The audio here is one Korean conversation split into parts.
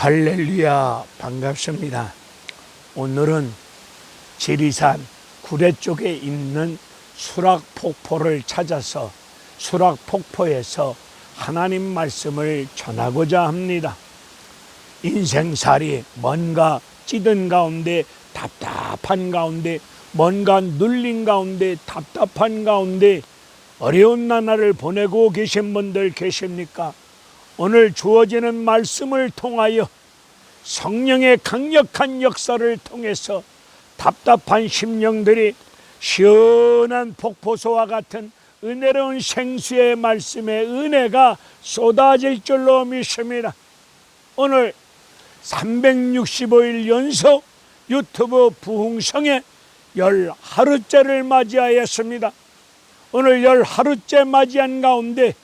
할렐루야, 반갑습니다. 오늘은 지리산 구례 쪽에 있는 수락폭포를 찾아서 수락폭포에서 하나님 말씀을 전하고자 합니다. 인생살이 뭔가 찌든 가운데, 답답한 가운데, 뭔가 눌린 가운데, 답답한 가운데 어려운 나날을 보내고 계신 분들 계십니까? 오늘 주어지는 말씀을 통하여 성령의 강력한 역사를 통해서 답답한 심령들이 시원한 폭포수와 같은 은혜로운 생수의 말씀의 은혜가 쏟아질 줄로 믿습니다. 오늘 365일 연속 유튜브 부흥성에 10하루째를 맞이하였습니다. 오늘 10하루째 맞이한 가운데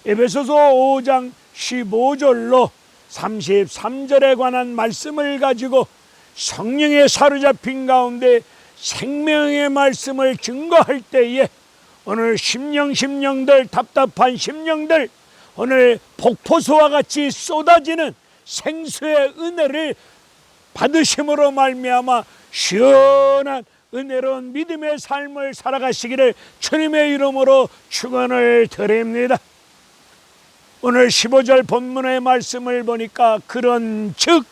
에베소서 5장 15절로 33절에 관한 말씀을 가지고 성령에 사로잡힌 가운데 생명의 말씀을 증거할 때에 오늘 심령들, 답답한 심령들, 오늘 폭포수와 같이 쏟아지는 생수의 은혜를 받으심으로 말미암아 시원한 은혜로운 믿음의 삶을 살아가시기를 주님의 이름으로 축원을 드립니다. 오늘 15절 본문의 말씀을 보니까 그런즉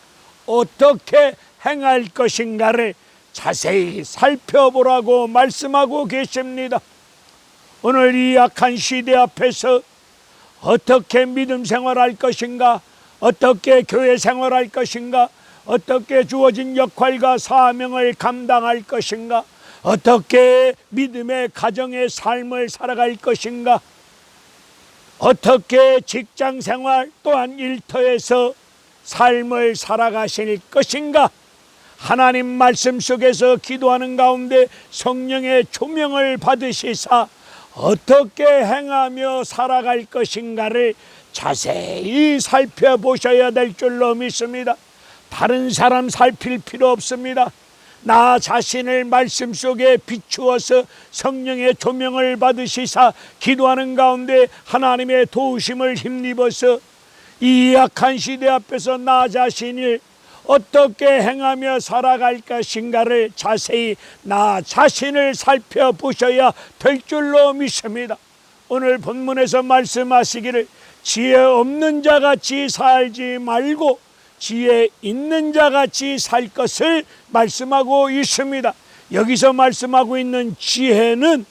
어떻게 행할 것인가를 자세히 살펴보라고 말씀하고 계십니다. 오늘 이 악한 시대 앞에서 어떻게 믿음 생활할 것인가, 어떻게 교회 생활할 것인가, 어떻게 주어진 역할과 사명을 감당할 것인가, 어떻게 믿음의 가정의 삶을 살아갈 것인가, 어떻게 직장생활 또한 일터에서 삶을 살아가실 것인가, 하나님 말씀 속에서 기도하는 가운데 성령의 조명을 받으시사 어떻게 행하며 살아갈 것인가를 자세히 살펴보셔야 될 줄로 믿습니다. 다른 사람 살필 필요 없습니다. 나 자신을 말씀 속에 비추어서 성령의 조명을 받으시사 기도하는 가운데 하나님의 도우심을 힘입어서 이 악한 시대 앞에서 나 자신을 어떻게 행하며 살아갈 것인가를 자세히 나 자신을 살펴보셔야 될 줄로 믿습니다. 오늘 본문에서 말씀하시기를 지혜 없는 자같이 살지 말고 지혜 있는 자같이 살 것을 말씀하고 있습니다. 여기서 말씀하고 있는 지혜는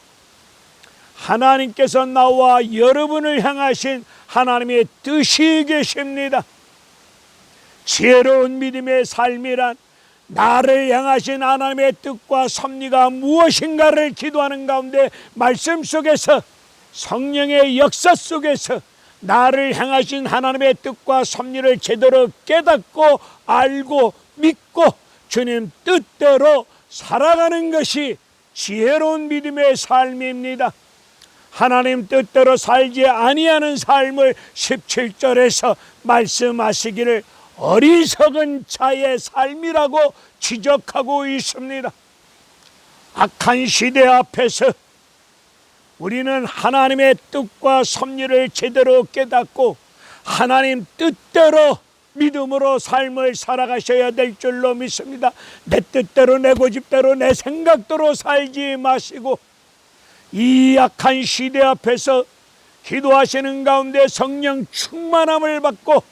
하나님께서 나와 여러분을 향하신 하나님의 뜻이 계십니다. 지혜로운 믿음의 삶이란 나를 향하신 하나님의 뜻과 섭리가 무엇인가를 기도하는 가운데 말씀 속에서 성령의 역사 속에서 나를 향하신 하나님의 뜻과 섭리를 제대로 깨닫고 알고 믿고 주님 뜻대로 살아가는 것이 지혜로운 믿음의 삶입니다. 하나님 뜻대로 살지 아니하는 삶을 17절에서 말씀하시기를 어리석은 자의 삶이라고 지적하고 있습니다. 악한 시대 앞에서 우리는 하나님의 뜻과 섭리를 제대로 깨닫고 하나님 뜻대로 믿음으로 삶을 살아가셔야 될 줄로 믿습니다. 내 뜻대로, 내 고집대로, 내 생각대로 살지 마시고 이 악한 시대 앞에서 기도하시는 가운데 성령 충만함을 받고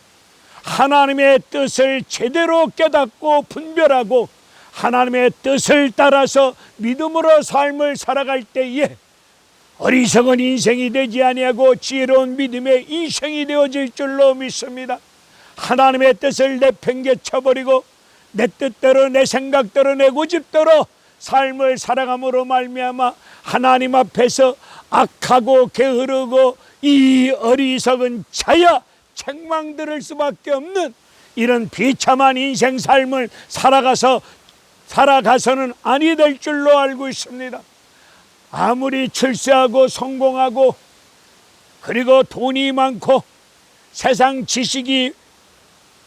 하나님의 뜻을 제대로 깨닫고 분별하고 하나님의 뜻을 따라서 믿음으로 삶을 살아갈 때에 어리석은 인생이 되지 아니하고 지혜로운 믿음의 인생이 되어질 줄로 믿습니다. 하나님의 뜻을 내팽개쳐버리고 내 뜻대로, 내 생각대로, 내 고집대로 삶을 살아감으로 말미암아 하나님 앞에서 악하고 게으르고 이 어리석은 자야 책망 들을 수밖에 없는 이런 비참한 인생 삶을 살아가서는 아니 될 줄로 알고 있습니다. 아무리 출세하고 성공하고 그리고 돈이 많고 세상 지식이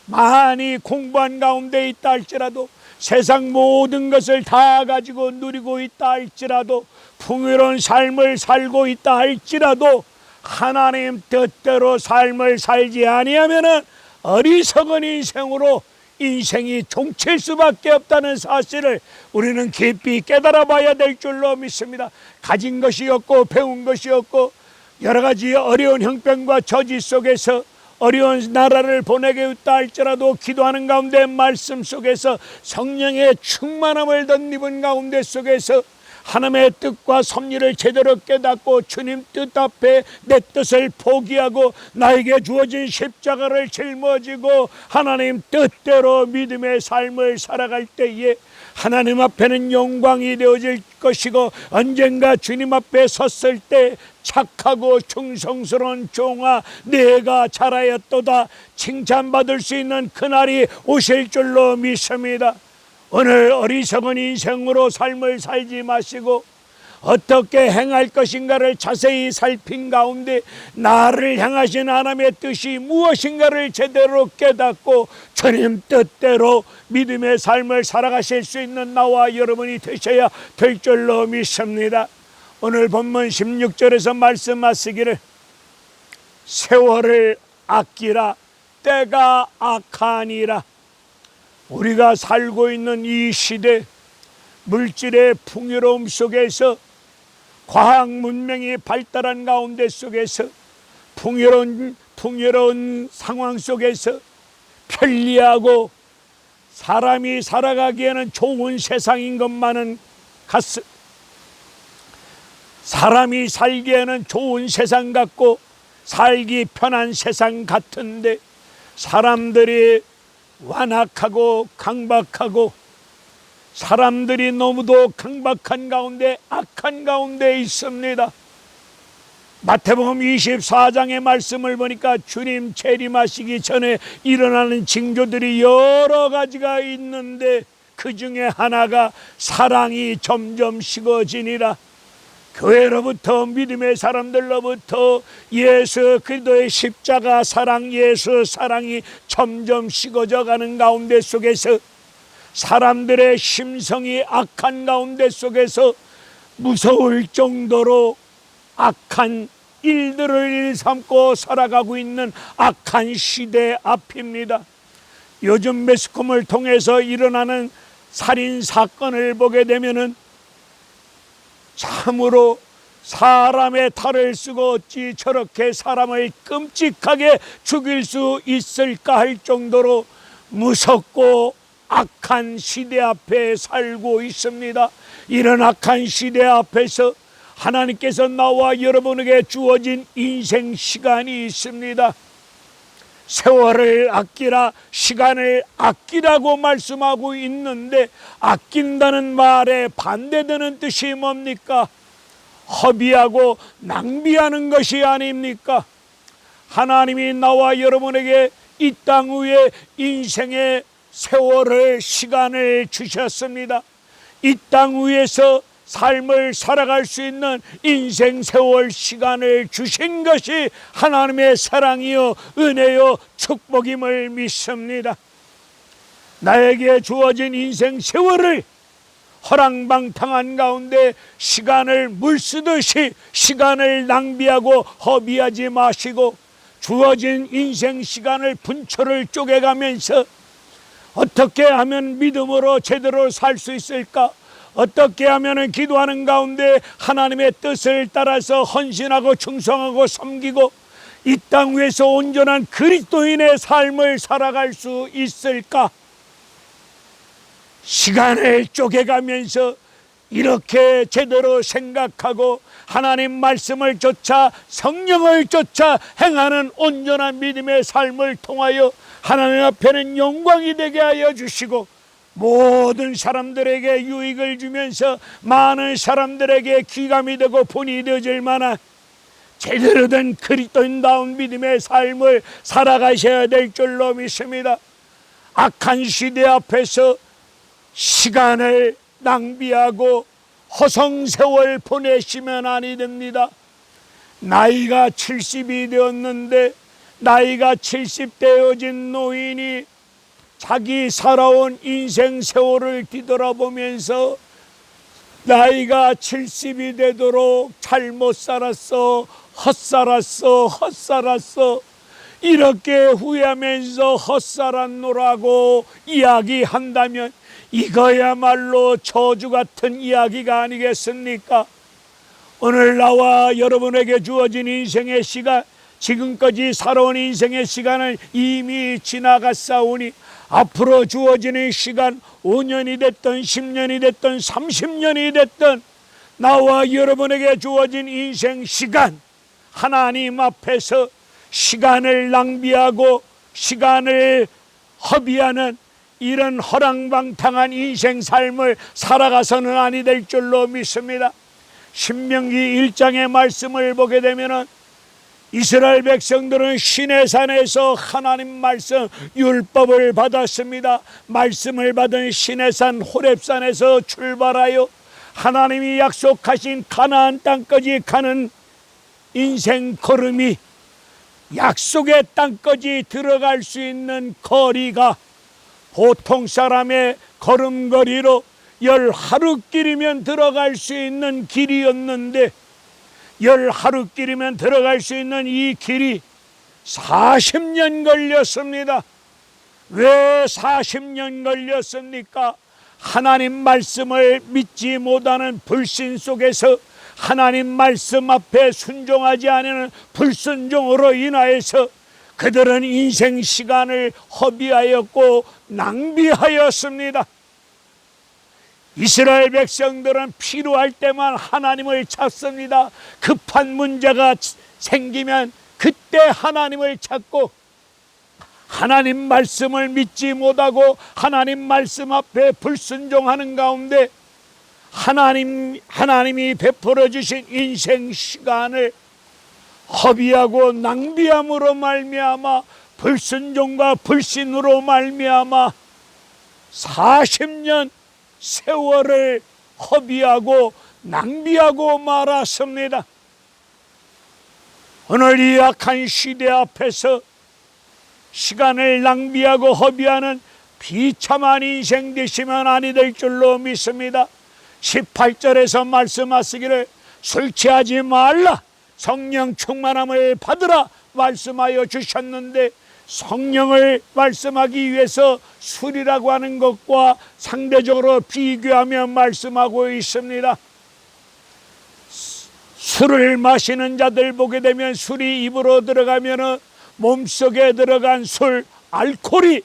많이 공부한 가운데 있다 할지라도 세상 모든 것을 다 가지고 누리고 있다 할지라도 풍요로운 삶을 살고 있다 할지라도 하나님 뜻대로 삶을 살지 아니하면은 어리석은 인생으로 인생이 종칠 수밖에 없다는 사실을 우리는 깊이 깨달아 봐야 될 줄로 믿습니다. 가진 것이 없고 배운 것이 없고 여러 가지 어려운 형편과 저지 속에서 어려운 나라를 보내게 했다 할지라도 기도하는 가운데 말씀 속에서 성령의 충만함을 덧입은 가운데 속에서 하나님의 뜻과 섭리를 제대로 깨닫고 주님 뜻 앞에 내 뜻을 포기하고 나에게 주어진 십자가를 짊어지고 하나님 뜻대로 믿음의 삶을 살아갈 때에 하나님 앞에는 영광이 되어질 것이고 언젠가 주님 앞에 섰을 때 착하고 충성스러운 종아 내가 잘하였도다 칭찬받을 수 있는 그날이 오실 줄로 믿습니다. 오늘 어리석은 인생으로 삶을 살지 마시고 어떻게 행할 것인가를 자세히 살핀 가운데 나를 향하신 하나님의 뜻이 무엇인가를 제대로 깨닫고 주님 뜻대로 믿음의 삶을 살아가실 수 있는 나와 여러분이 되셔야 될 줄로 믿습니다. 오늘 본문 16절에서 말씀하시기를 세월을 아끼라 때가 악하니라. 우리가 살고 있는 이 시대 물질의 풍요로움 속에서 과학 문명이 발달한 가운데 속에서 풍요로운 상황 속에서 편리하고 사람이 살아가기에는 좋은 세상인 것만은 사람이 살기에는 좋은 세상 같고 살기 편한 세상 같은데 사람들이 완악하고 강박하고 사람들이 너무도 강박한 가운데 악한 가운데 있습니다. 마태복음 24장의 말씀을 보니까 주님 재림하시기 전에 일어나는 징조들이 여러 가지가 있는데 그 중에 하나가 사랑이 점점 식어지니라. 교회로부터 믿음의 사람들로부터 예수 그리스도의 십자가 사랑 예수 사랑이 점점 식어져 가는 가운데 속에서 사람들의 심성이 악한 가운데 속에서 무서울 정도로 악한 일들을 일삼고 살아가고 있는 악한 시대 앞입니다. 요즘 매스컴을 통해서 일어나는 살인 사건을 보게 되면은 참으로 사람의 탈을 쓰고 어찌 저렇게 사람을 끔찍하게 죽일 수 있을까 할 정도로 무섭고 악한 시대 앞에 살고 있습니다. 이런 악한 시대 앞에서 하나님께서 나와 여러분에게 주어진 인생 시간이 있습니다. 세월을 아끼라 시간을 아끼라고 말씀하고 있는데 아낀다는 말에 반대되는 뜻이 뭡니까? 허비하고 낭비하는 것이 아닙니까? 하나님이 나와 여러분에게 이 땅 위에 인생의 세월을 시간을 주셨습니다. 이 땅 위에서 삶을 살아갈 수 있는 인생 세월 시간을 주신 것이 하나님의 사랑이요 은혜요 축복임을 믿습니다. 나에게 주어진 인생 세월을 허랑방탕한 가운데 시간을 물쓰듯이 시간을 낭비하고 허비하지 마시고 주어진 인생 시간을 분초를 쪼개가면서 어떻게 하면 믿음으로 제대로 살 수 있을까? 어떻게 하면 기도하는 가운데 하나님의 뜻을 따라서 헌신하고 충성하고 섬기고 이 땅 위에서 온전한 그리스도인의 삶을 살아갈 수 있을까? 시간을 쪼개가면서 이렇게 제대로 생각하고 하나님 말씀을 쫓아 성령을 쫓아 행하는 온전한 믿음의 삶을 통하여 하나님 앞에는 영광이 되게 하여 주시고 모든 사람들에게 유익을 주면서 많은 사람들에게 귀감이 되고 본이 되어질 만한 제대로 된 그리스도인다운 믿음의 삶을 살아가셔야 될 줄로 믿습니다. 악한 시대 앞에서 시간을 낭비하고 허송세월 보내시면 아니 됩니다. 나이가 70이 되었는데 나이가 70 되어진 노인이 자기 살아온 인생 세월을 뒤돌아보면서 나이가 70이 되도록 잘못 살았어, 헛살았어, 이렇게 후회하면서 헛살았노라고 이야기한다면 이거야말로 저주 같은 이야기가 아니겠습니까? 오늘 나와 여러분에게 주어진 인생의 시간, 지금까지 살아온 인생의 시간을 이미 지나갔사오니 앞으로 주어지는 시간 5년이 됐든 10년이 됐든 30년이 됐든 나와 여러분에게 주어진 인생 시간, 하나님 앞에서 시간을 낭비하고 시간을 허비하는 이런 허랑방탕한 인생 삶을 살아가서는 아니 될 줄로 믿습니다. 신명기 1장의 말씀을 보게 되면 이스라엘 백성들은 시내산에서 하나님 말씀 율법을 받았습니다. 말씀을 받은 시내산 호렙산에서 출발하여 하나님이 약속하신 가나안 땅까지 가는 인생 걸음이, 약속의 땅까지 들어갈 수 있는 거리가 보통 사람의 걸음거리로 10하루길이면 들어갈 수 있는 길이었는데 10하루길이면 들어갈 수 있는 이 길이 40년 걸렸습니다. 왜 40년 걸렸습니까? 하나님 말씀을 믿지 못하는 불신 속에서 하나님 말씀 앞에 순종하지 않는 불순종으로 인하여서 그들은 인생 시간을 허비하였고 낭비하였습니다. 이스라엘 백성들은 필요할 때만 하나님을 찾습니다. 급한 문제가 생기면 그때 하나님을 찾고, 하나님 말씀을 믿지 못하고 하나님 말씀 앞에 불순종하는 가운데 하나님이 베풀어 주신 인생 시간을 허비하고 낭비함으로 말미암아, 불순종과 불신으로 말미암아 40년 세월을 허비하고 낭비하고 말았습니다. 오늘 이 악한 시대 앞에서 시간을 낭비하고 허비하는 비참한 인생 되시면 아니 될 줄로 믿습니다. 18절에서 말씀하시기를 술 취하지 말라, 성령 충만함을 받으라 말씀하여 주셨는데, 성령을 말씀하기 위해서 술이라고 하는 것과 상대적으로 비교하며 말씀하고 있습니다. 술을 마시는 자들 보게 되면 술이 입으로 들어가면 몸속에 들어간 술, 알코올이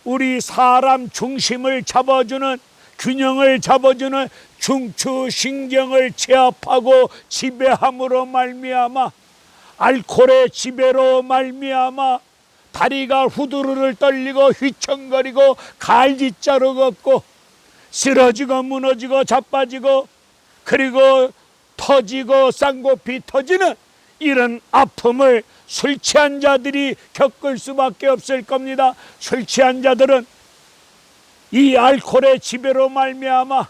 우리 사람 중심을 잡아주는, 균형을 잡아주는 중추신경을 제압하고 지배함으로 말미암아, 알코올의 지배로 말미암아 다리가 후두루를 떨리고 휘청거리고 갈지자로 걷고 쓰러지고 무너지고 자빠지고 그리고 터지고 쌍코피 터지는 이런 아픔을 술 취한 자들이 겪을 수밖에 없을 겁니다. 술 취한 자들은 이 알코올의 지배로 말미암아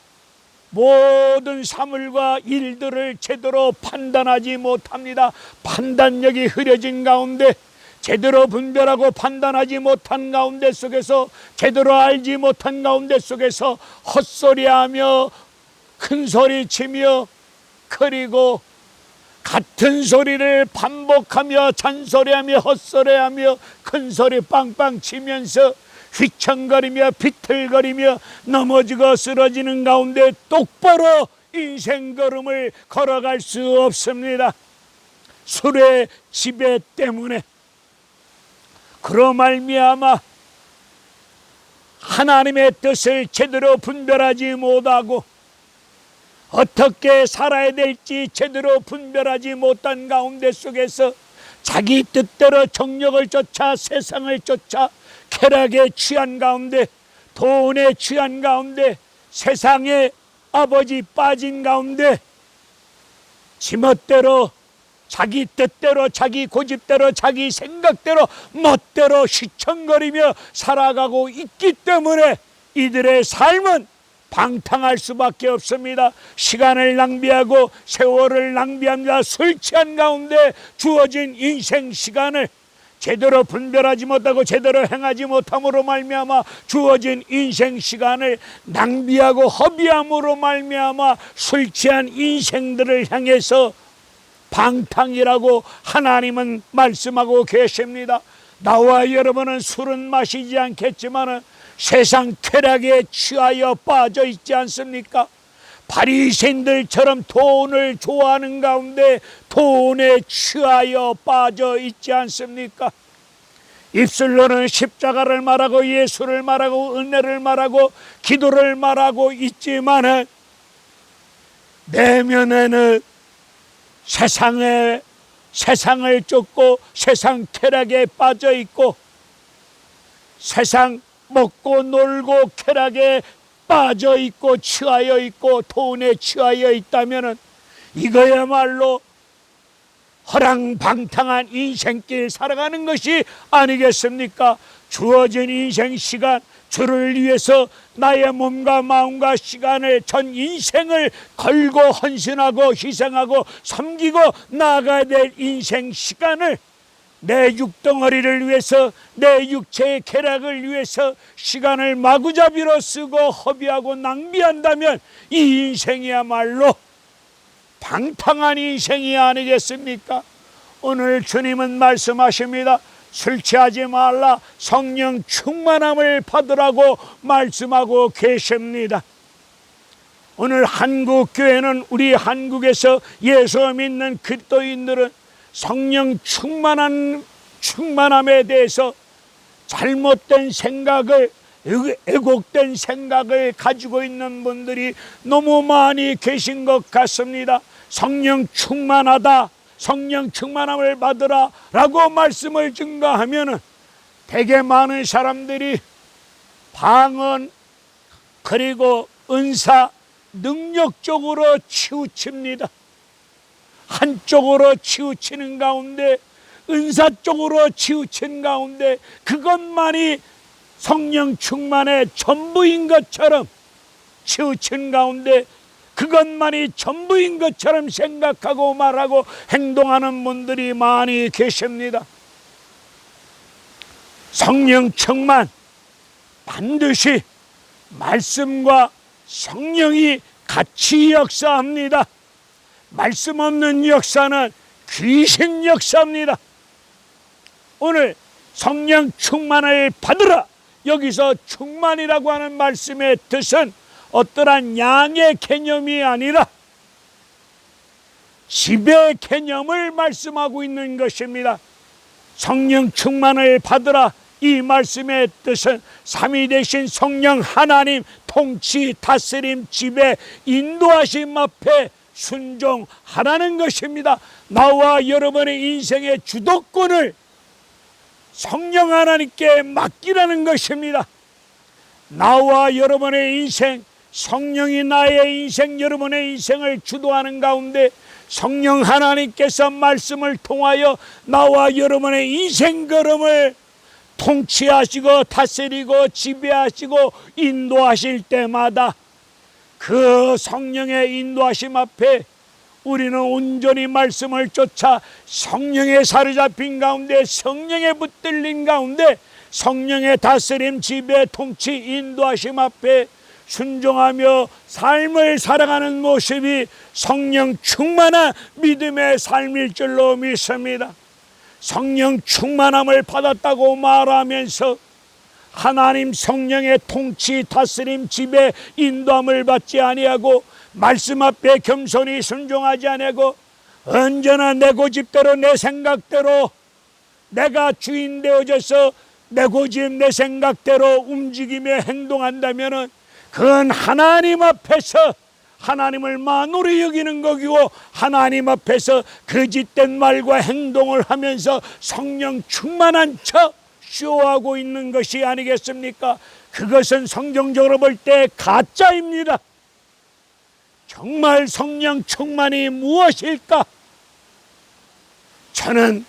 모든 사물과 일들을 제대로 판단하지 못합니다. 판단력이 흐려진 가운데, 제대로 분별하고 판단하지 못한 가운데 속에서, 제대로 알지 못한 가운데 속에서 헛소리하며 큰소리치며, 그리고 같은 소리를 반복하며 잔소리하며 헛소리하며 큰소리 빵빵 치면서 휘청거리며 비틀거리며 넘어지고 쓰러지는 가운데 똑바로 인생 걸음을 걸어갈 수 없습니다. 술의 지배 때문에. 그로 말미암아 하나님의 뜻을 제대로 분별하지 못하고 어떻게 살아야 될지 제대로 분별하지 못한 가운데 속에서 자기 뜻대로 정력을 쫓아 세상을 쫓아 쾌락에 취한 가운데, 돈에 취한 가운데, 세상에 아버지 빠진 가운데 지멋대로, 자기 뜻대로, 자기 고집대로, 자기 생각대로 멋대로 휘청거리며 살아가고 있기 때문에 이들의 삶은 방탕할 수밖에 없습니다. 시간을 낭비하고 세월을 낭비합니다. 술 취한 가운데 주어진 인생 시간을 제대로 분별하지 못하고 제대로 행하지 못함으로 말미암아 주어진 인생 시간을 낭비하고 허비함으로 말미암아 술 취한 인생들을 향해서 방탕이라고 하나님은 말씀하고 계십니다. 나와 여러분은 술은 마시지 않겠지만 세상 쾌락에 취하여 빠져 있지 않습니까? 바리새인들처럼 돈을 좋아하는 가운데 돈에 취하여 빠져 있지 않습니까? 입술로는 십자가를 말하고 예수를 말하고 은혜를 말하고 기도를 말하고 있지만 내면에는 세상을 쫓고 세상 쾌락에 빠져 있고 세상 먹고 놀고 쾌락에 빠져 있고 취하여 있고 돈에 취하여 있다면 이거야말로 허랑방탕한 인생길 살아가는 것이 아니겠습니까? 주어진 인생 시간, 주를 위해서 나의 몸과 마음과 시간을 전 인생을 걸고 헌신하고 희생하고 섬기고 나아가야 될 인생 시간을 내 육덩어리를 위해서 내 육체의 쾌락을 위해서 시간을 마구잡이로 쓰고 허비하고 낭비한다면 이 인생이야말로 방탕한 인생이 아니겠습니까? 오늘 주님은 말씀하십니다. 술 취하지 말라, 성령 충만함을 받으라고 말씀하고 계십니다. 오늘 한국 교회는 우리 한국에서 예수 믿는 그리스도인들은 성령 충만함에 대해서 잘못된 생각을, 왜곡된 생각을 가지고 있는 분들이 너무 많이 계신 것 같습니다. 성령 충만하다, 성령 충만함을 받으라 라고 말씀을 증거하면 되게 많은 사람들이 방언 그리고 은사 능력 쪽으로 치우칩니다. 한쪽으로 치우치는 가운데, 은사 쪽으로 치우친 가운데 그것만이 성령 충만의 전부인 것처럼 치우친 가운데 그것만이 전부인 것처럼 생각하고 말하고 행동하는 분들이 많이 계십니다. 성령 충만, 반드시 말씀과 성령이 같이 역사합니다. 말씀 없는 역사는 귀신 역사입니다. 오늘 성령 충만을 받으라, 여기서 충만이라고 하는 말씀의 뜻은 어떠한 양의 개념이 아니라 지배 개념을 말씀하고 있는 것입니다. 성령 충만을 받으라, 이 말씀의 뜻은 삼위 되신 성령 하나님 통치, 다스림, 지배, 인도하심 앞에 순종하라는 것입니다. 나와 여러분의 인생의 주도권을 성령 하나님께 맡기라는 것입니다. 나와 여러분의 인생, 성령이 나의 인생, 여러분의 인생을 주도하는 가운데 성령 하나님께서 말씀을 통하여 나와 여러분의 인생 걸음을 통치하시고 다스리고 지배하시고 인도하실 때마다 그 성령의 인도하심 앞에 우리는 온전히 말씀을 쫓아 성령의 사로잡힌 가운데, 성령의 붙들린 가운데 성령의 다스림, 지배, 통치, 인도하심 앞에 순종하며 삶을 살아가는 모습이 성령 충만한 믿음의 삶일 줄로 믿습니다. 성령 충만함을 받았다고 말하면서 하나님 성령의 통치, 다스림, 지배, 인도함을 받지 아니하고 말씀 앞에 겸손히 순종하지 아니하고 언제나 내 고집대로 내 생각대로 내가 주인 되어져서 내 고집 내 생각대로 움직이며 행동한다면 그건 하나님 앞에서 하나님을 만으로 여기는 거기고 하나님 앞에서 거짓된 말과 행동을 하면서 성령 충만한 척 쇼하고 있는 것이 아니겠습니까? 그것은 성경적으로 볼 때 가짜입니다. 정말 성령 충만이 무엇일까? 저는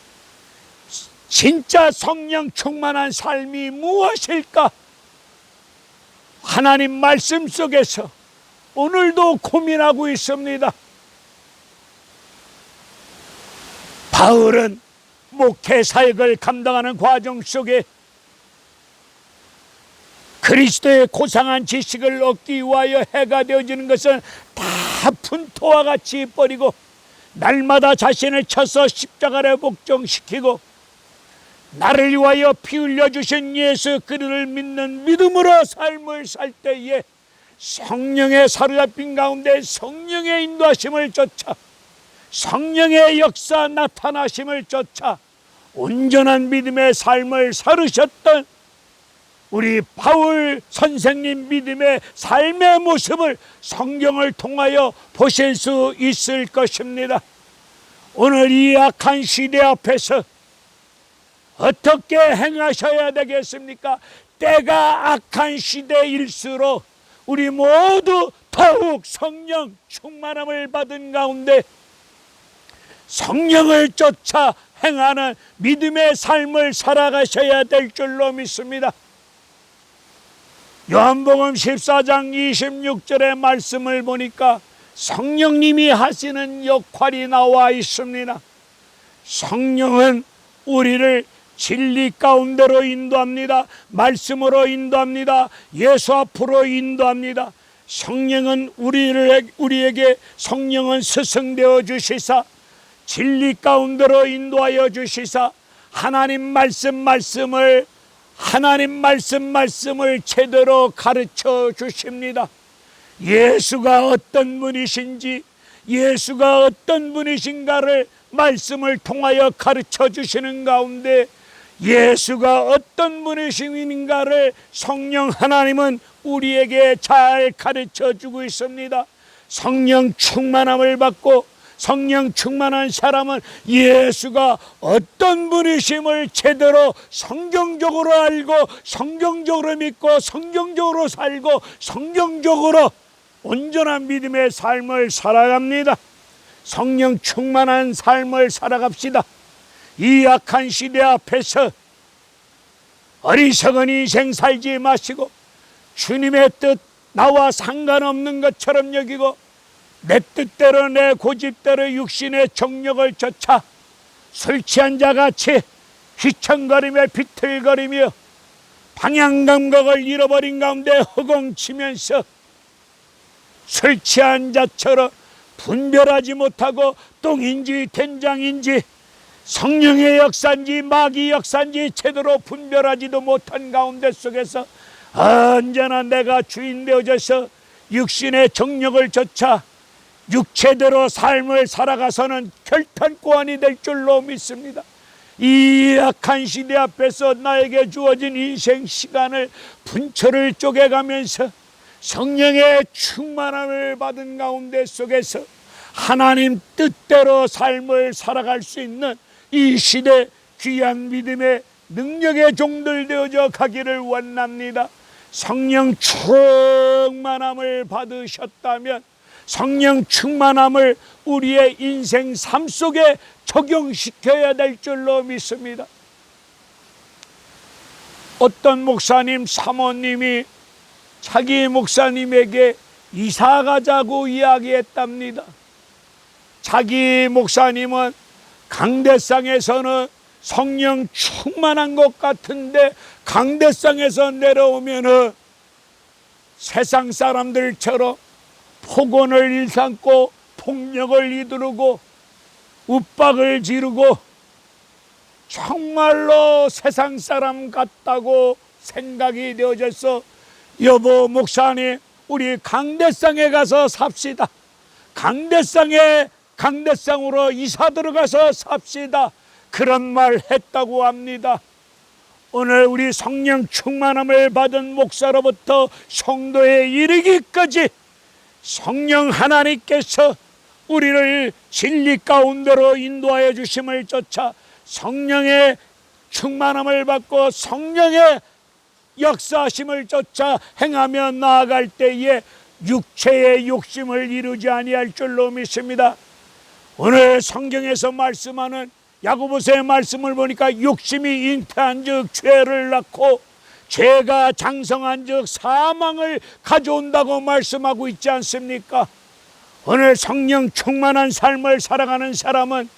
진짜 성령 충만한 삶이 무엇일까? 하나님 말씀 속에서 오늘도 고민하고 있습니다. 바울은 목회 사역을 감당하는 과정 속에 그리스도의 고상한 지식을 얻기 위하여 해가 되어지는 것은 다 분토와 같이 버리고 날마다 자신을 쳐서 십자가를 복종시키고 나를 위하여 피 흘려주신 예수 그리스도를 믿는 믿음으로 삶을 살 때에 성령의 사로잡힌 가운데 성령의 인도하심을 쫓아 성령의 역사 나타나심을 쫓아 온전한 믿음의 삶을 살으셨던 우리 바울 선생님 믿음의 삶의 모습을 성경을 통하여 보실 수 있을 것입니다. 오늘 이 악한 시대 앞에서 어떻게 행하셔야 되겠습니까? 때가 악한 시대일수록 우리 모두 더욱 성령 충만함을 받은 가운데 성령을 쫓아 행하는 믿음의 삶을 살아가셔야 될 줄로 믿습니다. 요한복음 14장 26절의 말씀을 보니까 성령님이 하시는 역할이 나와 있습니다. 성령은 우리를 진리 가운데로 인도합니다. 말씀으로 인도합니다. 예수 앞으로 인도합니다. 성령은 우리에게 성령은 스승되어 주시사 진리 가운데로 인도하여 주시사 하나님 말씀을 제대로 가르쳐 주십니다. 예수가 어떤 분이신지, 예수가 어떤 분이신가를 말씀을 통하여 가르쳐 주시는 가운데 예수가 어떤 분이신가를 성령 하나님은 우리에게 잘 가르쳐 주고 있습니다. 성령 충만함을 받고 성령 충만한 사람은 예수가 어떤 분이심을 제대로 성경적으로 알고 성경적으로 믿고 성경적으로 살고 성경적으로 온전한 믿음의 삶을 살아갑니다. 성령 충만한 삶을 살아갑시다. 이 악한 시대 앞에서 어리석은 인생 살지 마시고 주님의 뜻 나와 상관없는 것처럼 여기고 내 뜻대로 내 고집대로 육신의 정력을 쫓아 술 취한 자같이 휘청거리며 비틀거리며 방향감각을 잃어버린 가운데 허공치면서 술 취한 자처럼 분별하지 못하고 똥인지 된장인지 성령의 역사인지 마귀 역사인지 제대로 분별하지도 못한 가운데 속에서 언제나 내가 주인 되어져서 육신의 정력을 쫓아 육체대로 삶을 살아가서는 결탄고안이 될 줄로 믿습니다. 이 악한 시대 앞에서 나에게 주어진 인생 시간을 분초를 쪼개가면서 성령의 충만함을 받은 가운데 속에서 하나님 뜻대로 삶을 살아갈 수 있는 이 시대 귀한 믿음의 능력의 종들 되어져 가기를 원합니다. 성령 충만함을 받으셨다면 성령 충만함을 우리의 인생 삶 속에 적용시켜야 될 줄로 믿습니다. 어떤 목사님 사모님이 자기 목사님에게 이사 가자고 이야기했답니다. 자기 목사님은 강대상에서는 성령 충만한 것 같은데 강대상에서 내려오면은 세상 사람들처럼 폭언을 일삼고 폭력을 이두르고 윽박을 지르고 정말로 세상 사람 같다고 생각이 되어져서 여보 목사님 우리 강대상에 가서 삽시다. 강대상으로 이사 들어가서 삽시다. 그런 말 했다고 합니다. 오늘 우리 성령 충만함을 받은 목사로부터 성도에 이르기까지 성령 하나님께서 우리를 진리 가운데로 인도하여 주심을 쫓아 성령의 충만함을 받고 성령의 역사하심을 쫓아 행하며 나아갈 때에 육체의 욕심을 이루지 아니할 줄로 믿습니다. 오늘 성경에서 말씀하는 야고보서의 말씀을 보니까 욕심이 잉태한 즉 죄를 낳고 죄가 장성한 즉 사망을 가져온다고 말씀하고 있지 않습니까? 오늘 성령 충만한 삶을 살아가는 사람은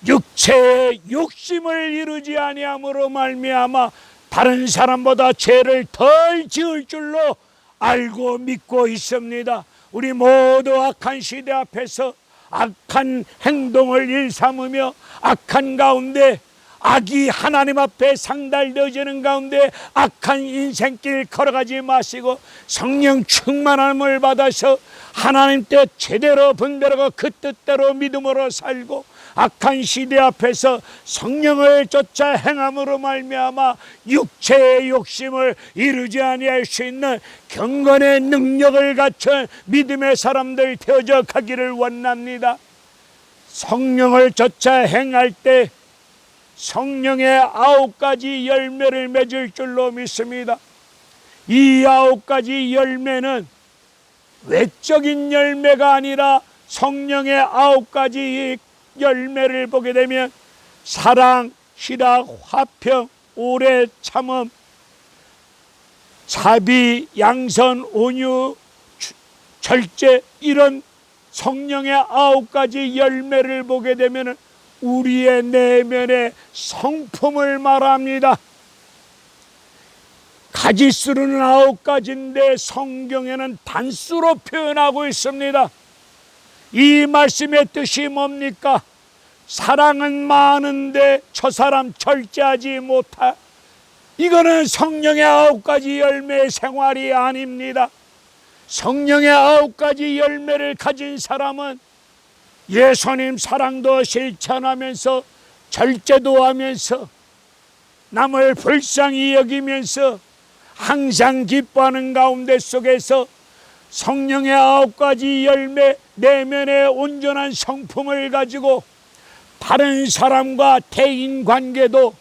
육체의 욕심을 이루지 아니함으로 말미암아 다른 사람보다 죄를 덜 지을 줄로 알고 믿고 있습니다. 우리 모두 악한 시대 앞에서 악한 행동을 일삼으며 악한 가운데 악이 하나님 앞에 상달되어지는 가운데 악한 인생길 걸어가지 마시고 성령 충만함을 받아서 하나님 뜻 제대로 분별하고 그 뜻대로 믿음으로 살고 악한 시대 앞에서 성령을 쫓아 행함으로 말미암아 육체의 욕심을 이루지 아니할 수 있는 경건의 능력을 갖춘 믿음의 사람들 되어져 가기를 원합니다. 성령을 쫓아 행할 때 성령의 9가지 열매를 맺을 줄로 믿습니다. 이 9가지 열매는 외적인 열매가 아니라 성령의 9가지 열매를 보게 되면 사랑, 희락, 화평, 오래 참음, 자비, 양선, 온유, 절제, 이런 성령의 9가지 열매를 보게 되면 우리의 내면의 성품을 말합니다. 가지수로는 9가지인데 성경에는 단수로 표현하고 있습니다. 이 말씀의 뜻이 뭡니까? 사랑은 많은데 저 사람 절제하지 못하. 이거는 성령의 9가지 열매의 생활이 아닙니다. 성령의 9가지 열매를 가진 사람은 예수님 사랑도 실천하면서 절제도 하면서 남을 불쌍히 여기면서 항상 기뻐하는 가운데 속에서 성령의 9가지 열매, 내면의 온전한 성품을 가지고 다른 사람과 대인관계도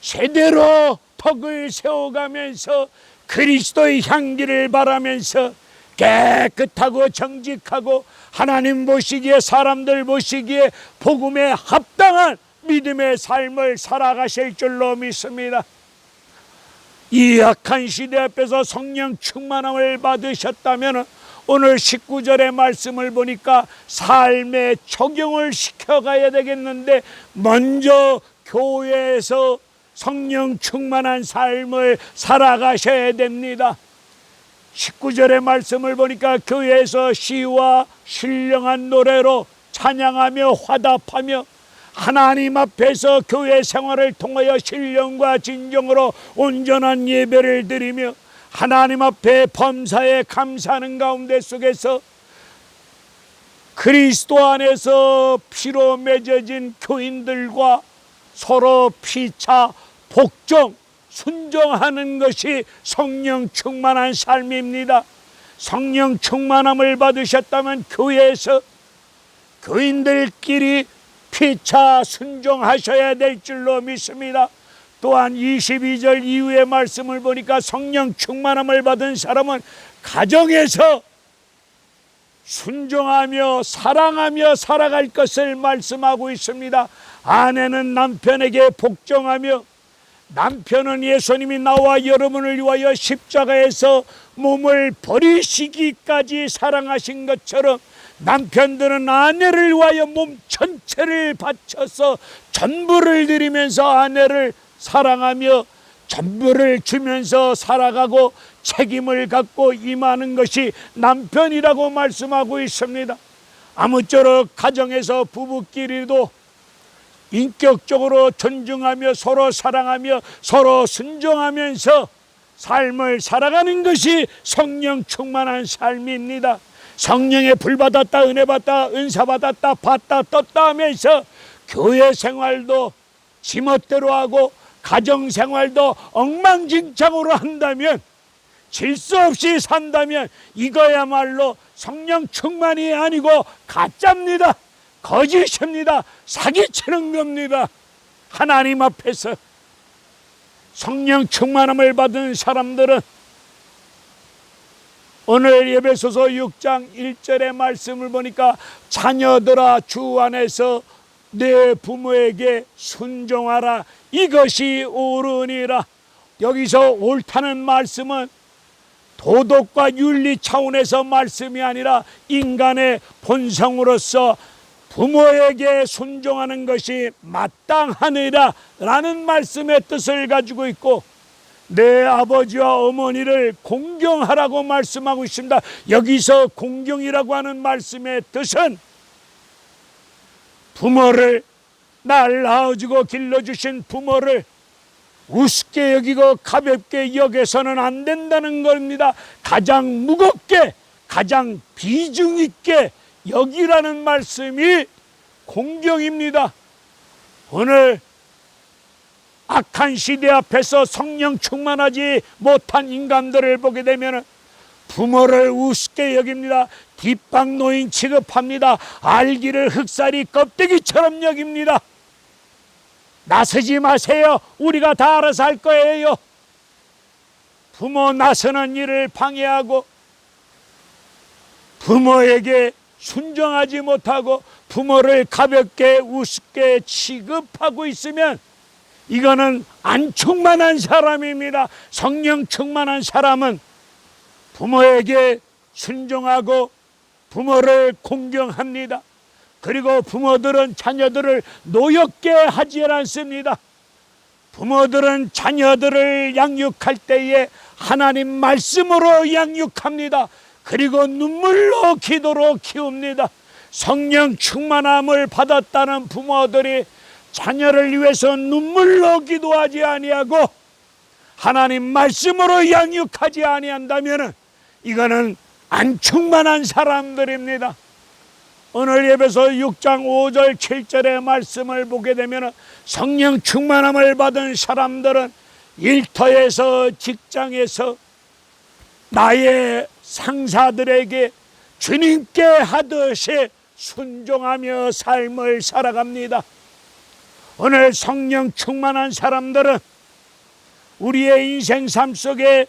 제대로 덕을 세워가면서 그리스도의 향기를 바라면서 깨끗하고 정직하고 하나님 보시기에 사람들 보시기에 복음에 합당한 믿음의 삶을 살아가실 줄로 믿습니다. 이 악한 시대 앞에서 성령 충만함을 받으셨다면 오늘 19절의 말씀을 보니까 삶에 적용을 시켜가야 되겠는데 먼저 교회에서 성령 충만한 삶을 살아가셔야 됩니다. 19절의 말씀을 보니까 교회에서 시와 신령한 노래로 찬양하며 화답하며 하나님 앞에서 교회 생활을 통하여 신령과 진정으로 온전한 예배를 드리며 하나님 앞에 범사에 감사하는 가운데 속에서 그리스도 안에서 피로 맺어진 교인들과 서로 피차 복종 순종하는 것이 성령 충만한 삶입니다. 성령 충만함을 받으셨다면 교회에서 교인들끼리 피차 순종하셔야 될 줄로 믿습니다. 또한 22절 이후의 말씀을 보니까 성령 충만함을 받은 사람은 가정에서 순종하며 사랑하며 살아갈 것을 말씀하고 있습니다. 아내는 남편에게 복종하며 남편은 예수님이 나와 여러분을 위하여 십자가에서 몸을 버리시기까지 사랑하신 것처럼 남편들은 아내를 위하여 몸 전체를 바쳐서 전부를 드리면서 아내를 사랑하며 전부를 주면서 살아가고 책임을 갖고 임하는 것이 남편이라고 말씀하고 있습니다. 아무쪼록 가정에서 부부끼리도 인격적으로 존중하며 서로 사랑하며 서로 순종하면서 삶을 살아가는 것이 성령 충만한 삶입니다. 성령의 불 받았다, 은혜 받았다, 은사 받았다, 받다, 떴다 하면서 교회 생활도 지멋대로 하고 가정 생활도 엉망진창으로 한다면, 질서 없이 산다면 이거야말로 성령 충만이 아니고 가짜입니다. 거짓입니다. 사기치는 겁니다. 하나님 앞에서 성령 충만함을 받은 사람들은 오늘 에베소서 6장 1절의 말씀을 보니까 자녀들아 주 안에서 내 부모에게 순종하라, 이것이 옳으니라. 여기서 옳다는 말씀은 도덕과 윤리 차원에서 말씀이 아니라 인간의 본성으로서 부모에게 순종하는 것이 마땅하니라 라는 말씀의 뜻을 가지고 있고, 내 아버지와 어머니를 공경하라고 말씀하고 있습니다. 여기서 공경이라고 하는 말씀의 뜻은 부모를 날 낳아주고 길러주신 부모를 우습게 여기고 가볍게 여겨서는 안 된다는 겁니다. 가장 무겁게, 가장 비중 있게 여기라는 말씀이 공경입니다. 오늘 악한 시대 앞에서 성령 충만하지 못한 인간들을 보게 되면 부모를 우습게 여깁니다. 뒷방노인 취급합니다. 알기를 흑살이 껍데기처럼 여깁니다. 나서지 마세요. 우리가 다 알아서 할 거예요. 부모 나서는 일을 방해하고 부모에게 순종하지 못하고 부모를 가볍게 우습게 취급하고 있으면 이거는 안 충만한 사람입니다. 성령 충만한 사람은 부모에게 순종하고 부모를 공경합니다. 그리고 부모들은 자녀들을 노엽게 하지 않습니다. 부모들은 자녀들을 양육할 때에 하나님 말씀으로 양육합니다. 그리고 눈물로 기도로 키웁니다. 성령 충만함을 받았다는 부모들이 자녀를 위해서 눈물로 기도하지 아니하고 하나님 말씀으로 양육하지 아니한다면 이거는 안 충만한 사람들입니다. 오늘 예배서 6장 5절 7절의 말씀을 보게 되면 성령 충만함을 받은 사람들은 일터에서 직장에서 나의 상사들에게 주님께 하듯이 순종하며 삶을 살아갑니다. 오늘 성령 충만한 사람들은 우리의 인생 삶 속에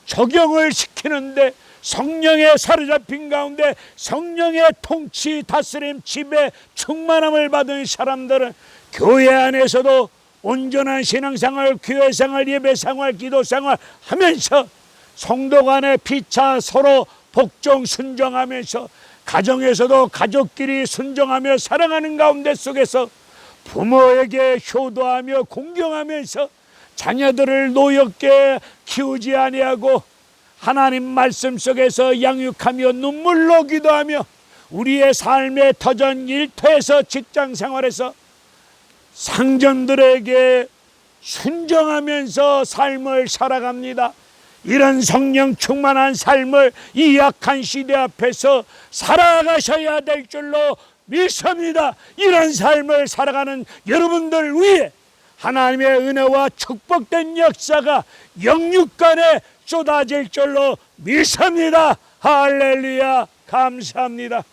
적용을 시키는데 성령에 사로잡힌 가운데 성령의 통치, 다스림, 지배, 충만함을 받은 사람들은 교회 안에서도 온전한 신앙생활, 교회생활, 예배생활, 기도생활 하면서 성도 간의 피차 서로 복종 순종하면서 가정에서도 가족끼리 순종하며 사랑하는 가운데 속에서 부모에게 효도하며 공경하면서 자녀들을 노엽게 키우지 아니하고 하나님 말씀 속에서 양육하며 눈물로 기도하며 우리의 삶의 터전 일터에서 직장생활에서 상전들에게 순종하면서 삶을 살아갑니다. 이런 성령 충만한 삶을 이 약한 시대 앞에서 살아가셔야 될 줄로 믿습니다. 이런 삶을 살아가는 여러분들 위해 하나님의 은혜와 축복된 역사가 영육간에 쏟아질 줄로 믿습니다. 할렐루야, 감사합니다.